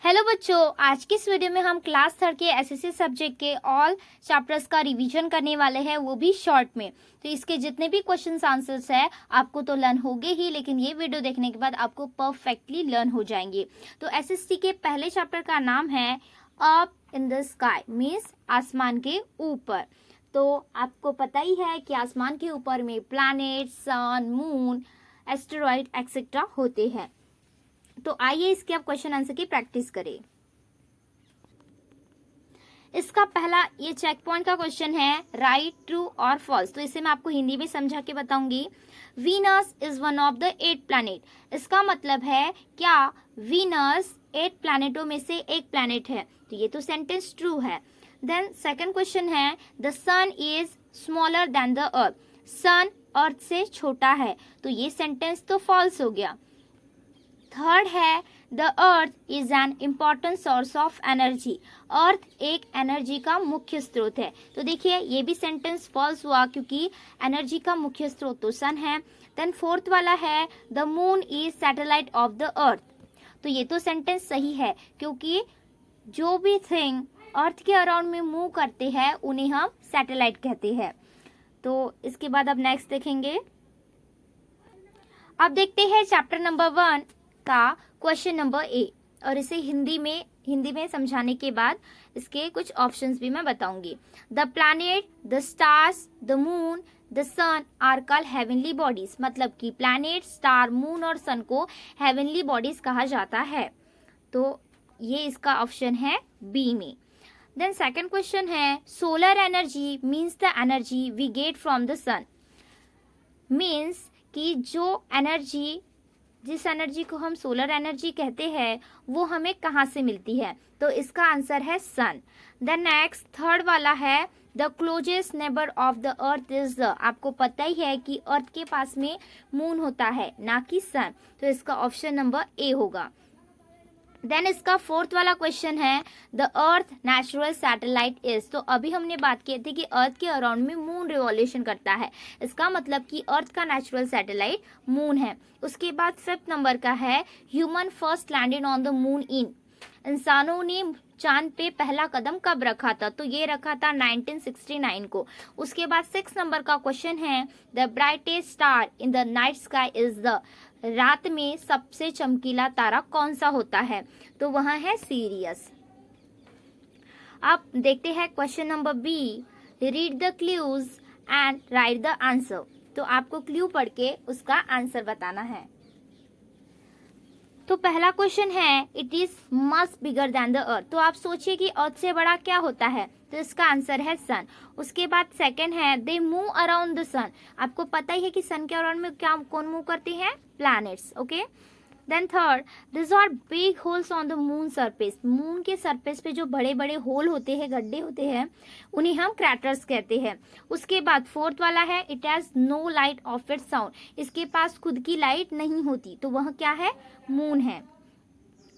Hello बच्चों, आज की इस वीडियो में हम क्लास थर्ड के एसएससी सब्जेक्ट के ऑल चैप्टर्स का रिवीजन करने वाले हैं, वो भी शॉर्ट में। तो इसके जितने भी क्वेश्चंस आंसर्स है आपको तो लर्न होंगे ही, लेकिन ये वीडियो देखने के बाद आपको परफेक्टली लर्न हो जाएंगे। तो एसएससी के पहले चैप्टर का नाम है up in the sky, means आसमान के ऊपर। तो आपको पता ही है कि आसमान के ऊपर में प्लैनेट, सन, मून, एस्टेरॉइड एक्सेट्रा होते हैं। तो आइए इसके अब क्वेश्चन आंसर की प्रैक्टिस करें। इसका पहला ये चेक पॉइंट का क्वेश्चन है, राइट, ट्रू और फॉल्स। तो इसे मैं आपको हिंदी में समझा के बताऊंगी। Venus is one of the 8 planet. इसका मतलब है क्या वीनस 8 प्लैनेटों में से एक प्लैनेट है? तो ये तो सेंटेंस ट्रू है। देन सेकंड क्वेश्चन है, the sun is smaller than the earth. Sun earth से छोटा है, तो ये सेंटेंस तो फॉल्स हो गया। थर्ड है, the earth is an important source of energy. Earth एक एनर्जी का मुख्य स्रोत है। तो देखिए ये भी सेंटेंस फॉल्स हुआ, क्योंकि एनर्जी का मुख्य स्रोत तो सन है। देन फोर्थ वाला है, the moon is satellite of the अर्थ। तो ये तो सेंटेंस सही है, क्योंकि जो भी थिंग अर्थ के अराउंड में मूव करते हैं उन्हें हम सैटेलाइट कहते हैं। तो इसके बाद अब नेक्स्ट देखेंगे। अब देखते हैं चैप्टर नंबर 1 का क्वेश्चन नंबर ए, और इसे हिंदी में समझाने के बाद इसके कुछ ऑप्शंस भी मैं बताऊंगी। The planet, the stars, the moon, the sun are called heavenly bodies. मतलब कि प्लैनेट, स्टार, मून और सन को हेवनली बॉडीज कहा जाता है। तो ये इसका ऑप्शन है बी में। देन सेकंड क्वेश्चन है, solar energy means the energy we get from the sun. Means कि जिस एनर्जी को हम सोलर एनर्जी कहते हैं वो हमें कहाँ से मिलती है? तो इसका आंसर है सन। देन नेक्स्ट थर्ड वाला है, the closest neighbour of the earth is the. आपको पता ही है कि अर्थ के पास में मून होता है, ना कि सन। तो इसका ऑप्शन नंबर ए होगा। देन इसका फोर्थ वाला क्वेश्चन है, the earth natural satellite is. तो अभी हमने बात की थी कि अर्थ के अराउंड में मून रिवॉल्यूशन करता है। इसका मतलब कि अर्थ का नेचुरल सैटेलाइट मून है। उसके बाद फिफ्थ नंबर का है, human first landed on the moon in. इंसानों ने चांद पे पहला कदम कब रखा था? तो ये रखा था 1969 को। उसके बाद 6 नंबर का क्वेश्चन है, the brightest star in the night sky is the. रात में सबसे चमकीला तारा कौन सा होता है? तो वह है सीरियस। अब देखते हैं question number B, read the clues and write the answer. तो आपको क्लू पढ़ के उसका आंसर बताना है। तो पहला क्वेश्चन है, it is much bigger than the अर्थ। तो आप सोचिए कि अर्थ से बड़ा क्या होता है? तो इसका आंसर है सन। उसके बाद सेकंड है, दे मूव अराउंड द सन। आपको पता ही है कि सन के अराउंड में क्या कौन मूव करते हैं? Planets. Okay. Then third, this are big holes on the moon surface. Moon के सरफेस पे जो बड़े बड़े होल होते हैं, गड्ढे होते हैं, उन्हें हम क्रैटर्स कहते हैं। उसके बाद फोर्थ वाला है, it has no light of its sound. इसके पास खुद की लाइट नहीं होती, तो वह क्या है? मून है।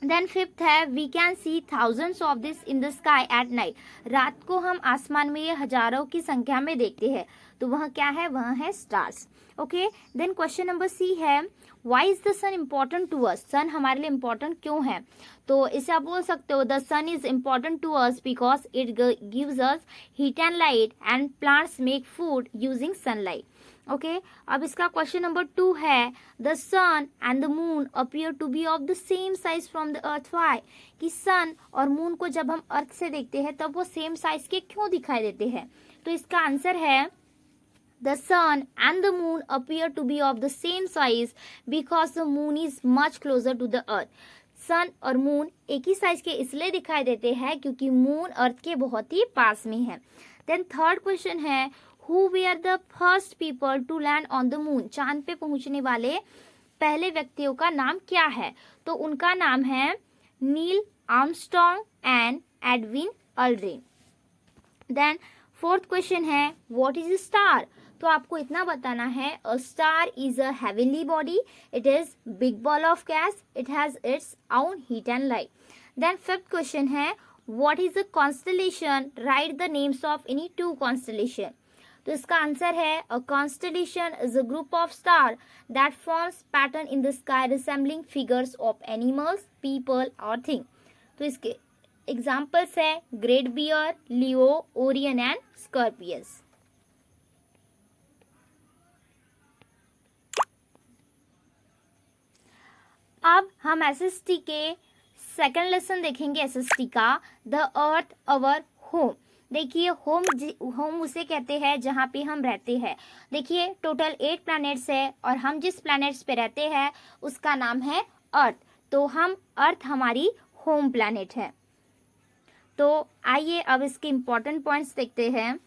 देन फिफ्थ है, we can see thousands of this in the sky at night. रात को हम आसमान में ये हजारों की संख्या में देखते हैं, तो वह क्या है? वह है stars. Okay. Then question number C है, why is the sun important to us? Sun हमारे लिए इम्पोर्टेंट क्यों है? तो इसे आप बोल सकते हो, the sun is important to us because it gives us heat and light and plants make food using sunlight. Okay. अब इसका क्वेश्चन नंबर 2 है, the sun and the moon appear to be of the same size from the earth. Why? कि sun और moon को जब हम अर्थ से देखते हैं तब वो सेम साइज के क्यों दिखाई देते हैं? तो इसका आंसर है, the sun and the moon appear to be of the same size because the moon is much closer to the earth. सन और मून एक ही साइज के इसलिए दिखाई देते हैं क्योंकि मून अर्थ के बहुत ही पास में है। देन थर्ड क्वेश्चन है, who were the first people to land on the moon? चांद पे पहुंचने वाले पहले व्यक्तियों का नाम क्या है? तो उनका नाम है Neil Armstrong and Edwin Aldrin. Then fourth question है, व्हाट इज स्टार? तो आपको इतना बताना है, a star is a heavenly body, it is big ball of gas, it has its own heat and light. Then fifth question है, what is a constellation? Write the names of any 2 constellation. तो इसका answer है, a constellation is a group of star that forms pattern in the sky resembling figures of animals, people और thing. तो इसके examples है great bear, Leo, Orion and Scorpius. अब हम SST के सेकंड लेसन देखेंगे एसएसटी का, द अर्थ अवर होम। देखिए होम उसे कहते हैं जहाँ पे हम रहते हैं। देखिए टोटल 8 प्लैनेट्स है और हम जिस प्लैनेट्स पे रहते हैं उसका नाम है अर्थ। तो अर्थ हमारी होम प्लैनेट है। तो आइए अब इसके इम्पोर्टेंट पॉइंट्स देखते हैं।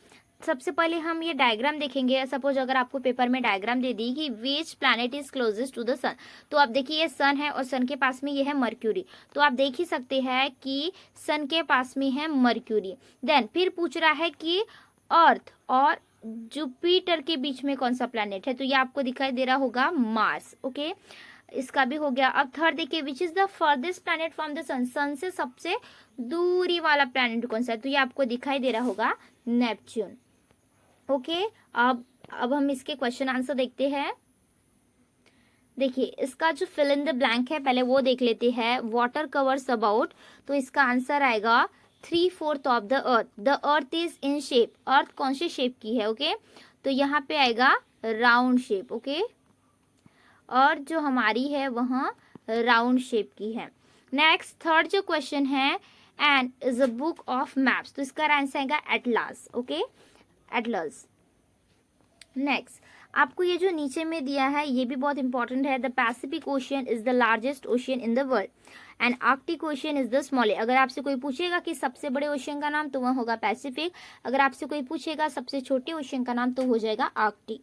सबसे पहले हम ये डायग्राम देखेंगे। सपोज अगर आपको पेपर में डायग्राम दे दी कि which planet is closest to the sun, तो आप देखिए ये सन है और सन के पास में ये है मर्क्यूरी। तो आप देख ही सकते हैं कि सन के पास में है मर्क्यूरी। देन फिर पूछ रहा है कि अर्थ और जुपिटर के बीच में कौन सा प्लैनेट है, तो ये आपको दिखाई दे रहा होगा मार्स। ओके, इसका भी हो गया। अब थर्ड देखिए, which is the farthest planet from the sun, sun से सबसे दूरी वाला प्लैनेट कौन सा है, तो ये आपको दिखाई दे रहा होगा नेपच्यून। ओके, अब हम इसके क्वेश्चन आंसर देखते हैं। देखिए इसका जो फिल इन द ब्लैंक है पहले वो देख लेते हैं। वाटर कवर्स अबाउट, तो इसका आंसर आएगा 3/4 of the earth. The earth is in shape, earth कौन सी शेप की है? ओके, तो यहाँ पे आएगा राउंड शेप। ओके, अर्थ जो हमारी है वहाँ राउंड शेप की है। नेक्स्ट थर्ड जो क्वेश्चन है, and is a book of maps, तो इसका आंसर आएगा एटलास। Okay, Atlas. नेक्स्ट आपको ये जो नीचे में दिया है ये भी बहुत इंपॉर्टेंट है। The Pacific ocean is the largest ocean in the world and Arctic ocean is the smallest. अगर आपसे कोई पूछेगा कि सबसे बड़े ओशियन का नाम, तो वह होगा पैसिफिक। अगर आपसे कोई पूछेगा सबसे छोटे ओशियन का नाम, तो हो जाएगा Arctic.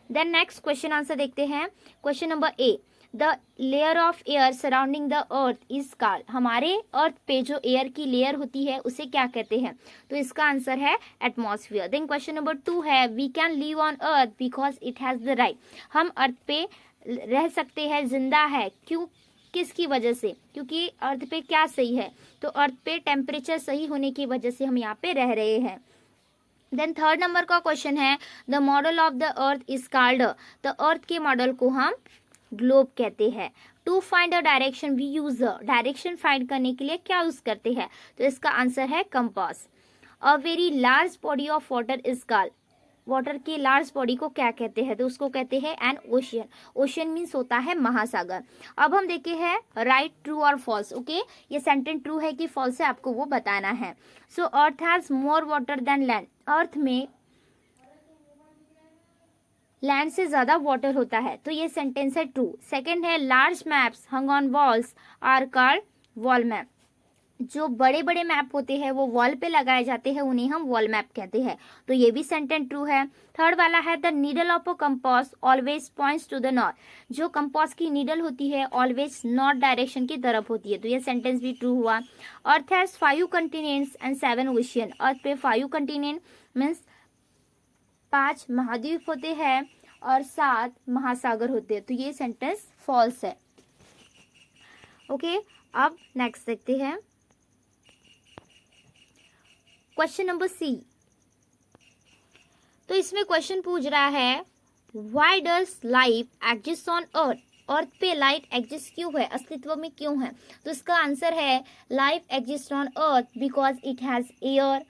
Then next question answer देखते हैं। Question number A, the layer of air surrounding the earth is called. हमारे अर्थ पे जो एयर की लेयर होती है उसे क्या कहते हैं, तो इसका आंसर है एटमॉस्फेयर। देन क्वेश्चन नंबर 2 है, we can live on earth because it has the right. हम अर्थ पे रह सकते हैं, जिंदा है, क्यों, किसकी वजह से? क्योंकि अर्थ पे क्या सही है, तो अर्थ पे टेम्परेचर सही होने की वजह से हम यहाँ पे रह रहे हैं। देन थर्ड नंबर का क्वेश्चन है, the model of the earth is called. The earth के मॉडल को हम ग्लोब कहते हैं। To find a direction we use, direction find करने के लिए क्या यूज करते हैं, तो इसका आंसर है compass. A very large body of water is called. Water की लार्ज बॉडी को क्या कहते हैं, तो उसको कहते हैं एन ओशियन। ओशियन मीन्स होता है महासागर। अब हम देखे हैं राइट, ट्रू और फॉल्स। ओके, ये सेंटेंस ट्रू है कि फॉल्स है आपको वो बताना है। So earth has more water than land. Earth में लैंड से ज्यादा वाटर होता है, तो ये सेंटेंस है ट्रू। सेकंड है, large maps hung on walls are called wall map. जो बड़े बड़े मैप होते हैं वो वॉल पे लगाए जाते हैं, उन्हें हम वॉल मैप कहते हैं, तो ये भी सेंटेंस ट्रू है। थर्ड वाला है, the needle of a compass always points to the north. जो कंपास की नीडल होती है ऑलवेज नॉर्थ डायरेक्शन की तरफ होती है, तो ये सेंटेंस भी ट्रू हुआ। Earth has 5 continents and 7 ocean. Earth पे 5 कंटिनेंट मीन्स 5 महाद्वीप होते हैं और 7 महासागर होते हैं, तो ये सेंटेंस फॉल्स है। ओके, अब नेक्स्ट देखते हैं क्वेश्चन नंबर सी। तो इसमें क्वेश्चन पूछ रहा है, why does life exist on earth. Earth पे लाइफ एग्जिस्ट क्यों है, अस्तित्व में क्यों है, तो इसका आंसर है life exist on earth because it has air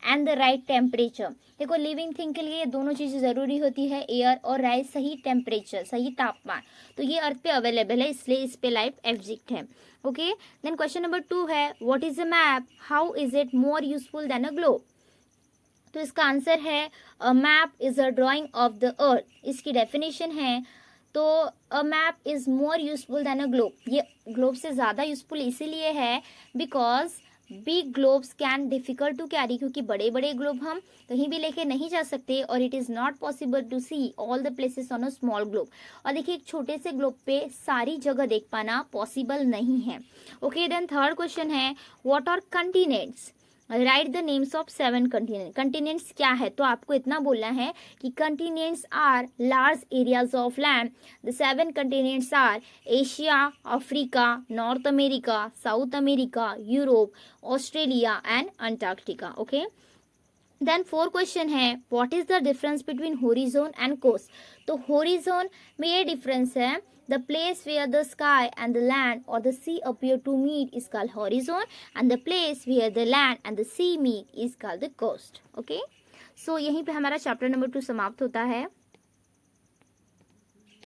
and the right temperature. देखो लिविंग थिंग के लिए ये दोनों चीजें जरूरी होती है, एयर और राइट, सही टेम्परेचर, सही तापमान, तो ये अर्थ पे अवेलेबल है, इसलिए इस पे लाइफ एग्जिस्ट है। ओके, देन क्वेश्चन नंबर 2 है, what is a map, how is it more useful than a globe. तो इसका आंसर है, a map is a drawing of the earth. इसकी डेफिनेशन है, तो a map is more useful than a globe. ये globe से ज्यादा useful इसीलिए है because big globes can difficult to carry, क्योंकि बड़े बड़े ग्लोब हम कहीं भी लेके नहीं जा सकते, और it is not possible to see all the places on a small globe. और देखिए एक छोटे से ग्लोब पे सारी जगह देख पाना पॉसिबल नहीं है। ओके, देन थर्ड क्वेश्चन है, what are continents, write the names of 7 continent. Continents क्या है, तो आपको इतना बोलना है कि continents are large areas of land. The 7 continents are Asia, Africa, North America, South America, Europe, Australia and Antarctica. Okay, then 4 question है, what is the difference between horizon and coast. तो होरिजोन में ये difference है The place where the sky and the land or the sea appear to meet is called horizon, and the place where the land and the sea meet is called the coast. Okay, so यहीं पे हमारा chapter number 2 समाप्त होता है.